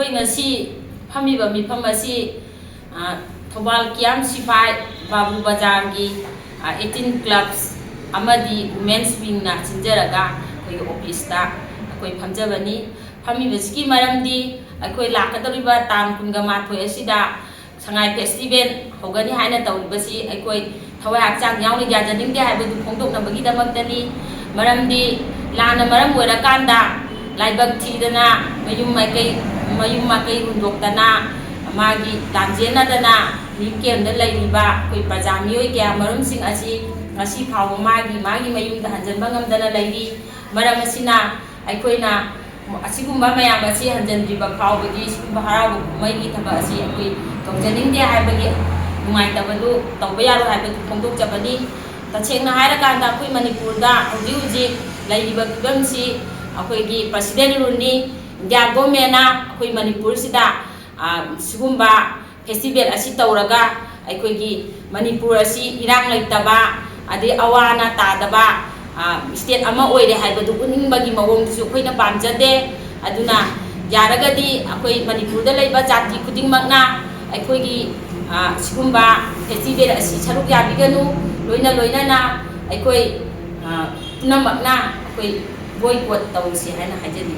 ꯑꯩꯈꯣꯏ ꯉꯁꯤ ꯐꯝꯃꯤꯕ ꯃꯤꯐꯝ ꯑꯁꯤ ꯊꯧꯕꯥꯜ ꯀꯤꯌꯥꯝ ꯁꯤꯐꯥꯏ ꯕꯥꯕꯨ ꯕꯖꯥꯔꯒꯤ 18 ꯀ꯭ꯂꯕꯁ ꯑꯃꯗꯤ ꯋꯨꯃꯦꯟꯁ ꯋꯤꯡꯅ ꯁꯤꯟꯖꯔꯒ ꯑꯩꯈꯣꯏꯒꯤ ꯑꯣꯐꯤꯁꯇ ꯑꯩꯈꯣꯏ ꯐꯝꯖꯕꯅꯤ꯫ ꯐꯝꯃꯤꯕꯁꯤꯒꯤ ꯃꯔꯝꯗꯤ ꯑꯩꯈꯣꯏ ꯂꯥꯛꯀꯗꯧꯔꯤꯕ ꯇꯥꯡ 21 ꯑꯁꯤꯗ ꯁꯉꯥꯏ ꯐꯦꯁꯇꯤꯚꯦꯜ ꯍꯧꯒꯅꯤ ꯍꯥꯏꯅ ꯇꯧꯔꯤꯕꯁꯤ ꯑꯩꯈꯣꯏ ꯊꯋꯥꯏ ꯍꯛꯆꯥꯡ ꯌꯥꯎꯅ ꯌꯥꯖꯅꯤꯡꯗꯦ ꯍꯥꯏꯕꯗꯨ ꯐꯣꯡꯗꯣꯛꯅꯕꯒꯤꯗꯃꯛꯇꯅꯤ꯫ ꯃꯔꯝꯗꯤ ꯂꯥꯟꯅ ꯃꯔꯝ ꯑꯣꯏꯔꯀꯥꯟꯗ ꯂꯥꯏꯕꯛ ꯊꯤꯗꯅ ꯃꯌꯨꯝ ꯃꯀꯩ ꯍꯨꯟꯗꯣꯛꯇꯅ मागी लांजेनदना मिकेमदा लैरिबा कोई प्रजा मियोय क्या मरुमसिंग असी ngasi फाव मागी मयुमदा हंजनबा ngamdana लैरी मरम असिना अखोइना असिगुम्बा मयाम असी हंजनद्रिबा फावबगी सिगुम्बा हराव मैगी थबा असी अखोइ तौजनिंगदे हाइबगी नुंगाइतबदु तौबा यारो हाइबदु फोंदोकजबनी। तसेंगना हाइरकांदा अखोइ मणिपुरदा हुजी हुजी लैरिबा फिबमसी अखोइगी प्रेसिडेंट रूलनी इंडिया गवर्नमेंटना अखोइ मणिपुरसिदा सिगुम्बा फेस्टिवल असी तौरगा अखोइगी मणिपुर असी इरांग लैतबा अदे अवाना तादबा स्टेट अमा ओइरे हाइबदु उनिंगबगी मवोंगसु अखोइना पामजदे। अदुना यारगदी अखोइ मणिपुरदा लैबा जाति खुदिंगमकना अखोइगी सिगुम्बा फेस्टिवल असी सरुक याबिगनु लोइना लोइनाना अखोइ पुनमकना अखोइ बोयकॉट तौसी हाइना हाइजनी।